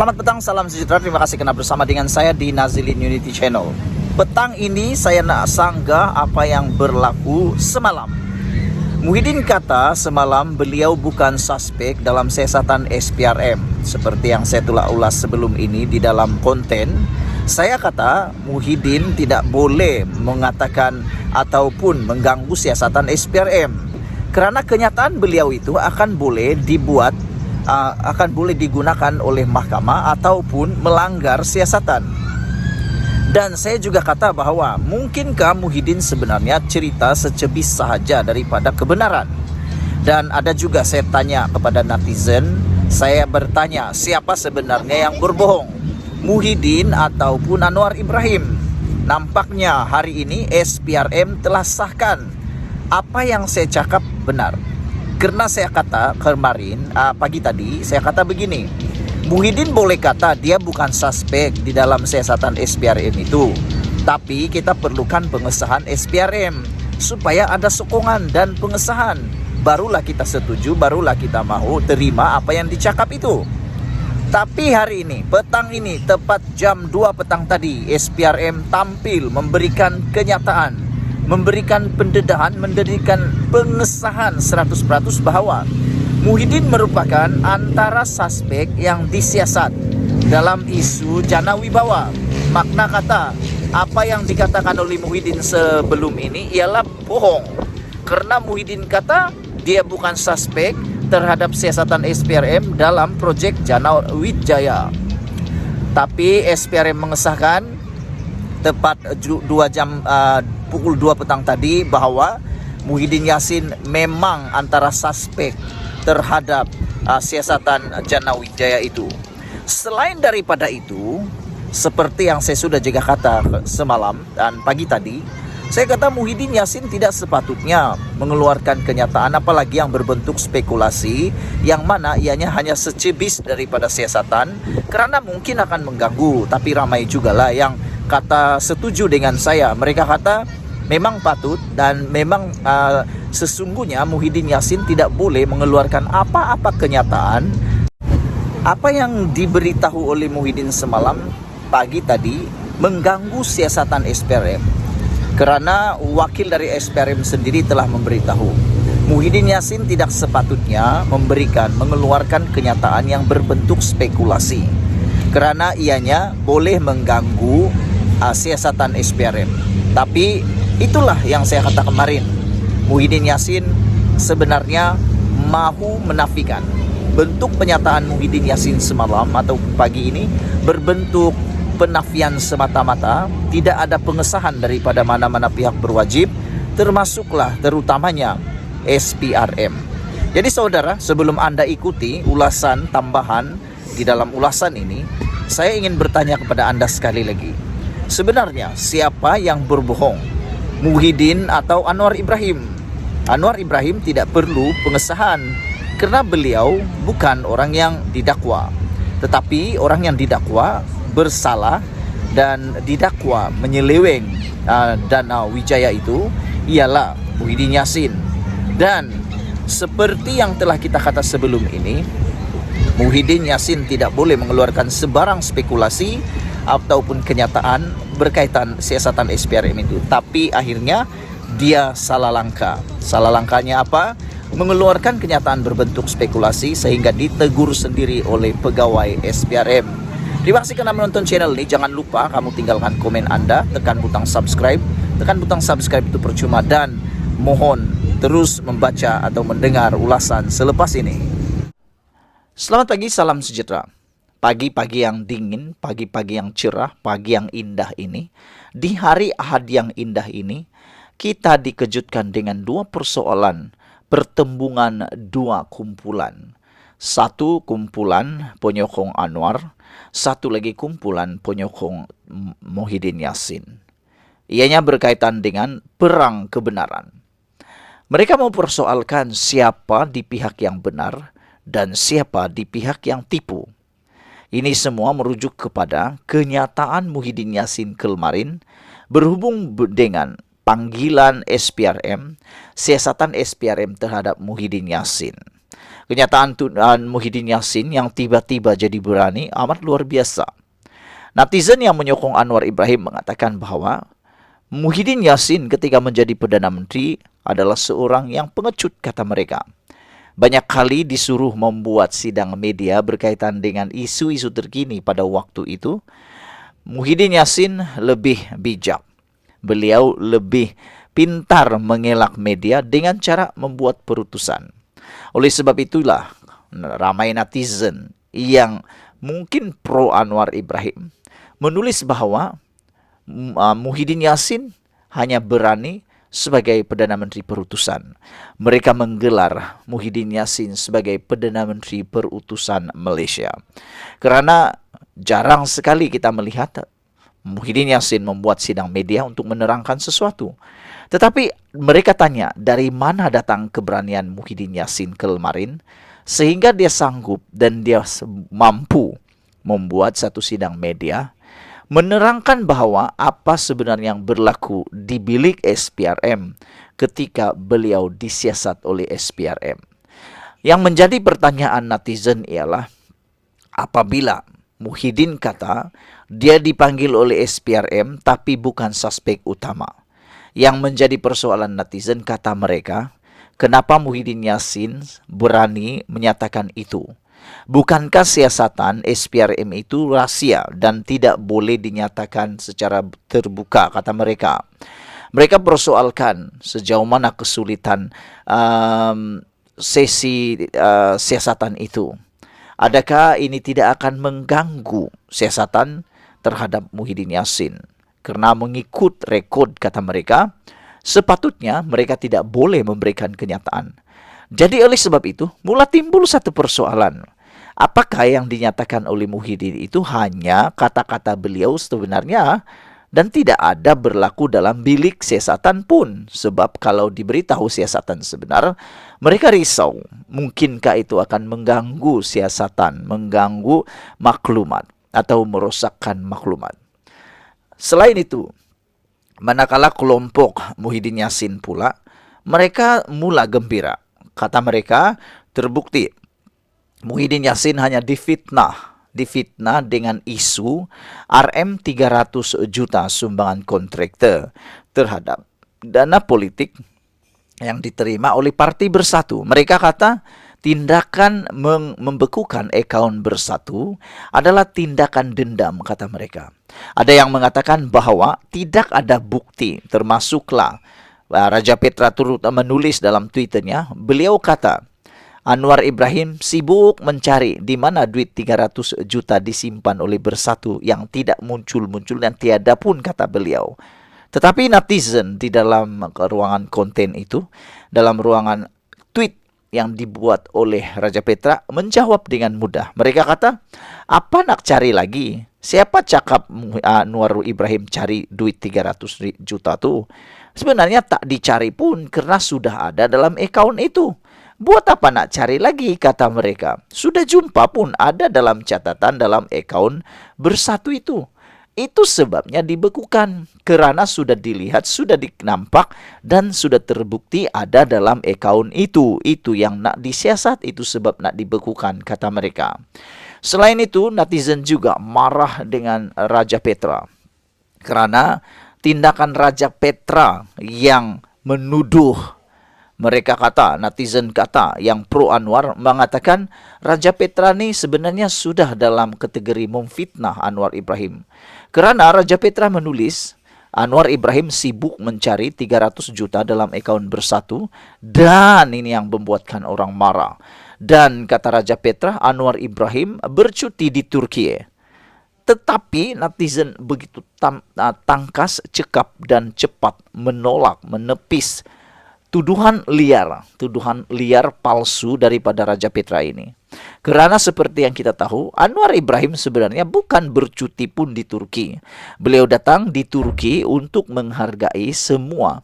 Selamat petang, salam sejahtera. Terima kasih karena bersama dengan saya di Nazilin Unity Channel. Petang ini saya nak sanggah apa yang berlaku semalam. Muhyiddin kata semalam beliau bukan suspek dalam siasatan SPRM. Seperti yang saya telah ulas sebelum ini di dalam konten, saya kata Muhyiddin tidak boleh mengatakan ataupun mengganggu siasatan SPRM. Kerana kenyataan beliau itu akan boleh digunakan oleh mahkamah ataupun melanggar siasatan. Dan saya juga kata bahawa mungkinkah Muhyiddin sebenarnya cerita secebis sahaja daripada kebenaran. Dan ada juga saya tanya kepada netizen, saya bertanya siapa sebenarnya yang berbohong, Muhyiddin ataupun Anwar Ibrahim. Nampaknya hari ini SPRM telah sahkan apa yang saya cakap benar. Karena saya kata kemarin, pagi tadi, saya kata begini, Muhyiddin boleh kata dia bukan suspek di dalam siasatan SPRM itu. Tapi kita perlukan pengesahan SPRM supaya ada sokongan dan pengesahan. Barulah kita setuju, barulah kita mahu terima apa yang dicakap itu. Tapi hari ini, petang ini, tepat jam 2 petang tadi, SPRM tampil memberikan kenyataan, memberikan pendedahan, memberikan pengesahan 100% bahawa Muhyiddin merupakan antara suspek yang disiasat dalam isu Jana Wibawa. Makna kata, apa yang dikatakan oleh Muhyiddin sebelum ini ialah bohong. Karena Muhyiddin kata dia bukan suspek terhadap siasatan SPRM dalam proyek Jana Wijaya. Tapi SPRM mengesahkan tepat pukul 2 petang tadi bahawa Muhyiddin Yassin memang antara suspek terhadap siasatan Jana Wijaya itu. Selain daripada itu, seperti yang saya sudah juga kata semalam dan pagi tadi, saya kata Muhyiddin Yassin tidak sepatutnya mengeluarkan kenyataan apalagi yang berbentuk spekulasi yang mana ianya hanya secebis daripada siasatan, kerana mungkin akan mengganggu. Tapi ramai juga lah yang kata setuju dengan saya. Mereka kata memang patut dan memang sesungguhnya Muhyiddin Yassin tidak boleh mengeluarkan apa-apa kenyataan. Apa yang diberitahu oleh Muhyiddin semalam pagi tadi mengganggu siasatan SPRM. Kerana wakil dari SPRM sendiri telah memberitahu Muhyiddin Yassin tidak sepatutnya mengeluarkan kenyataan yang berbentuk spekulasi. Kerana ianya boleh mengganggu siasatan SPRM. Tapi itulah yang saya kata kemarin, Muhyiddin Yassin sebenarnya mahu menafikan. Bentuk penyataan Muhyiddin Yassin semalam atau pagi ini berbentuk penafian semata-mata, tidak ada pengesahan daripada mana-mana pihak berwajib, termasuklah terutamanya SPRM. Jadi saudara, sebelum Anda ikuti ulasan tambahan di dalam ulasan ini, saya ingin bertanya kepada Anda sekali lagi. Sebenarnya siapa yang berbohong? Muhyiddin atau Anwar Ibrahim? Anwar Ibrahim tidak perlu pengesahan kerana beliau bukan orang yang didakwa. Tetapi orang yang didakwa bersalah dan didakwa menyeleweng Dana Wijaya itu ialah Muhyiddin Yassin. Dan seperti yang telah kita kata sebelum ini, Muhyiddin Yassin tidak boleh mengeluarkan sebarang spekulasi ataupun kenyataan berkaitan siasatan SPRM itu. Tapi akhirnya dia salah langkah. Salah langkahnya apa? Mengeluarkan kenyataan berbentuk spekulasi sehingga ditegur sendiri oleh pegawai SPRM. Terima kasih kerana menonton channel ini. Jangan lupa kamu tinggalkan komen Anda, tekan butang subscribe. Tekan butang subscribe itu percuma dan mohon terus membaca atau mendengar ulasan selepas ini. Selamat pagi, salam sejahtera. Pagi-pagi yang dingin, pagi-pagi yang cerah, pagi yang indah ini, di hari Ahad yang indah ini, kita dikejutkan dengan dua persoalan, pertembungan dua kumpulan. Satu kumpulan penyokong Anwar, satu lagi kumpulan penyokong Muhyiddin Yassin. Ianya berkaitan dengan perang kebenaran. Mereka mempersoalkan siapa di pihak yang benar dan siapa di pihak yang tipu. Ini semua merujuk kepada kenyataan Muhyiddin Yassin kemarin berhubung dengan panggilan SPRM, siasatan SPRM terhadap Muhyiddin Yassin. Kenyataan Tun Muhyiddin Yassin yang tiba-tiba jadi berani amat luar biasa. Netizen yang menyokong Anwar Ibrahim mengatakan bahwa Muhyiddin Yassin ketika menjadi Perdana Menteri adalah seorang yang pengecut, kata mereka. Banyak kali disuruh membuat sidang media berkaitan dengan isu-isu terkini pada waktu itu. Muhyiddin Yassin lebih bijak. Beliau lebih pintar mengelak media dengan cara membuat perutusan. Oleh sebab itulah ramai netizen yang mungkin pro Anwar Ibrahim menulis bahwa Muhyiddin Yassin hanya berani sebagai Perdana Menteri Perutusan. Mereka menggelar Muhyiddin Yassin sebagai Perdana Menteri Perutusan Malaysia. Karena jarang sekali kita melihat Muhyiddin Yassin membuat sidang media untuk menerangkan sesuatu. Tetapi mereka tanya, dari mana datang keberanian Muhyiddin Yassin kemarin sehingga dia sanggup dan dia mampu membuat satu sidang media menerangkan bahwa apa sebenarnya yang berlaku di bilik SPRM ketika beliau disiasat oleh SPRM. Yang menjadi pertanyaan netizen ialah, apabila Muhyiddin kata dia dipanggil oleh SPRM tapi bukan suspek utama. Yang menjadi persoalan netizen, kata mereka, kenapa Muhyiddin Yassin berani menyatakan itu? Bukankah siasatan SPRM itu rahasia dan tidak boleh dinyatakan secara terbuka, kata mereka. Mereka persoalkan sejauh mana kesulitan sesi siasatan itu. Adakah ini tidak akan mengganggu siasatan terhadap Muhyiddin Yassin? Karena mengikut rekod, kata mereka, sepatutnya mereka tidak boleh memberikan kenyataan. Jadi oleh sebab itu, mula timbul satu persoalan. Apakah yang dinyatakan oleh Muhyiddin itu hanya kata-kata beliau sebenarnya dan tidak ada berlaku dalam bilik siasatan pun? Sebab kalau diberitahu siasatan sebenar, mereka risau. Mungkinkah itu akan mengganggu siasatan, mengganggu maklumat atau merosakkan maklumat? Selain itu, manakala kelompok Muhyiddin Yassin pula, mereka mula gembira. Kata mereka, terbukti Muhyiddin Yassin hanya difitnah dengan isu RM 300 juta sumbangan kontraktor terhadap dana politik yang diterima oleh Parti Bersatu. Mereka kata tindakan membekukan akaun Bersatu adalah tindakan dendam, kata mereka. Ada yang mengatakan bahwa tidak ada bukti, termasuklah Raja Petra turut menulis dalam Twitternya, beliau kata, Anwar Ibrahim sibuk mencari di mana duit 300 juta disimpan oleh Bersatu yang tidak muncul-muncul dan tiada pun, kata beliau. Tetapi netizen di dalam ruangan konten itu, dalam ruangan tweet yang dibuat oleh Raja Petra, menjawab dengan mudah. Mereka kata, apa nak cari lagi? Siapa cakap Anwar Ibrahim cari duit 300 juta tu? Sebenarnya tak dicari pun karena sudah ada dalam akaun itu. Buat apa nak cari lagi, kata mereka. Sudah jumpa pun ada dalam catatan dalam akaun Bersatu itu. Itu sebabnya dibekukan. Kerana sudah dilihat, sudah dinampak dan sudah terbukti ada dalam akaun itu. Itu yang nak disiasat, itu sebab nak dibekukan, kata mereka. Selain itu, netizen juga marah dengan Raja Petra. Kerana tindakan Raja Petra yang menuduh, mereka kata, netizen kata, yang pro Anwar mengatakan Raja Petra ni sebenarnya sudah dalam kategori memfitnah Anwar Ibrahim. Kerana Raja Petra menulis, Anwar Ibrahim sibuk mencari 300 juta dalam akaun Bersatu dan ini yang membuatkan orang marah. Dan kata Raja Petra, Anwar Ibrahim bercuti di Turki. Tetapi netizen begitu tangkas, cekap dan cepat menolak, menepis tuduhan liar palsu daripada Raja Petra ini. Kerana seperti yang kita tahu, Anwar Ibrahim sebenarnya bukan bercuti pun di Turki. Beliau datang di Turki untuk menghargai semua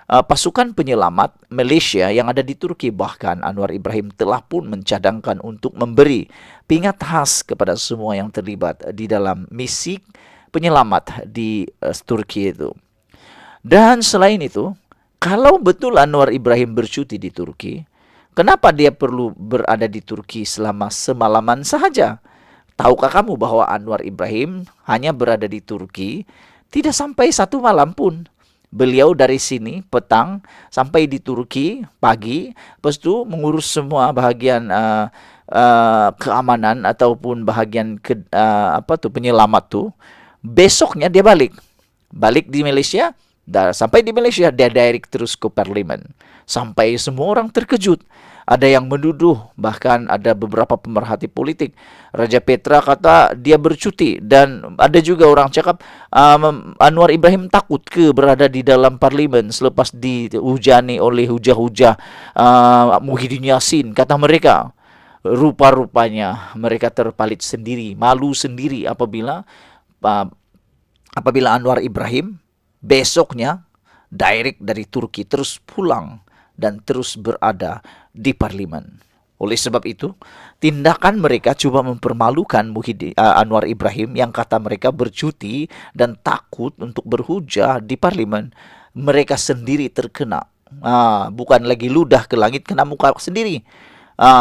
pasukan penyelamat Malaysia yang ada di Turki. Bahkan Anwar Ibrahim telah pun mencadangkan untuk memberi pingat khas kepada semua yang terlibat di dalam misi penyelamat di Turki itu. Dan selain itu, kalau betul Anwar Ibrahim bercuti di Turki, Kenapa dia perlu berada di Turki selama semalaman sahaja? Tahukah kamu bahwa Anwar Ibrahim hanya berada di Turki tidak sampai 1 malam pun? Beliau dari sini petang sampai di Turki pagi, lepas itu mengurus semua bahagian keamanan ataupun bahagian penyelamat tuh. Besoknya dia balik di Malaysia. Sampai di Malaysia dia direct terus ke parlimen. Sampai semua orang terkejut. Ada yang menuduh, bahkan ada beberapa pemerhati politik. Raja Petra kata dia bercuti, dan ada juga orang cakap Anwar Ibrahim takut ke berada di dalam parlimen selepas dihujani oleh hujah-hujah Muhyiddin Yassin, kata mereka. Rupa-rupanya mereka terpalit sendiri, malu sendiri apabila Anwar Ibrahim besoknya direct dari Turki terus pulang dan terus berada di parlimen. Oleh sebab itu, tindakan mereka coba mempermalukan Anwar Ibrahim yang kata mereka bercuti dan takut untuk berhujah di parlimen. Mereka sendiri terkena. Bukan lagi ludah ke langit, kena muka sendiri.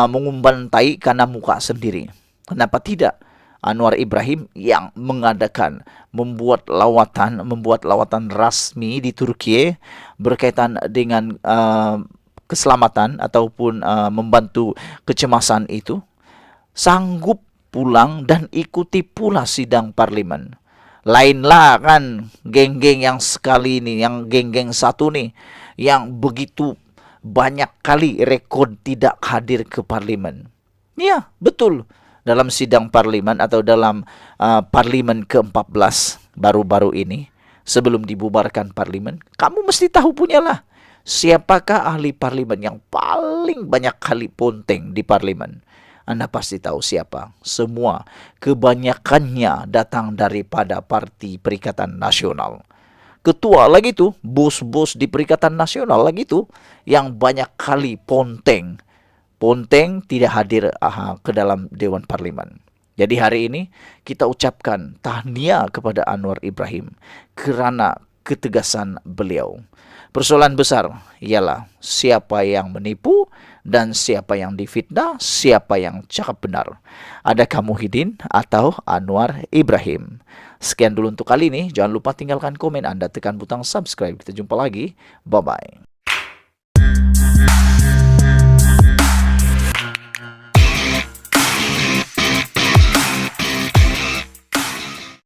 Mengumban tai karena muka sendiri. Kenapa tidak? Anwar Ibrahim yang membuat lawatan rasmi di Turki berkaitan dengan keselamatan ataupun membantu kecemasan itu, sanggup pulang dan ikuti pula sidang parlimen. Lainlah kan geng-geng yang sekali ini, yang geng-geng satu nih, yang begitu banyak kali rekod tidak hadir ke parlimen. Ya, betul. Dalam sidang parlimen atau dalam parlimen ke-14 baru-baru ini, sebelum dibubarkan parlimen, kamu mesti tahu punyalah siapakah ahli parlimen yang paling banyak kali ponteng di parlimen. Anda pasti tahu siapa. Semua kebanyakannya datang daripada Parti Perikatan Nasional. Ketua lagi tuh, bos-bos di Perikatan Nasional lagi tuh, yang banyak kali ponteng tidak hadir ke dalam Dewan Parlimen. Jadi hari ini kita ucapkan tahniah kepada Anwar Ibrahim kerana ketegasan beliau. Persoalan besar ialah siapa yang menipu dan siapa yang difitnah, siapa yang cakap benar. Adakah Muhyiddin atau Anwar Ibrahim? Sekian dulu untuk kali ini. Jangan lupa tinggalkan komen Anda, tekan butang subscribe. Kita jumpa lagi. Bye-bye.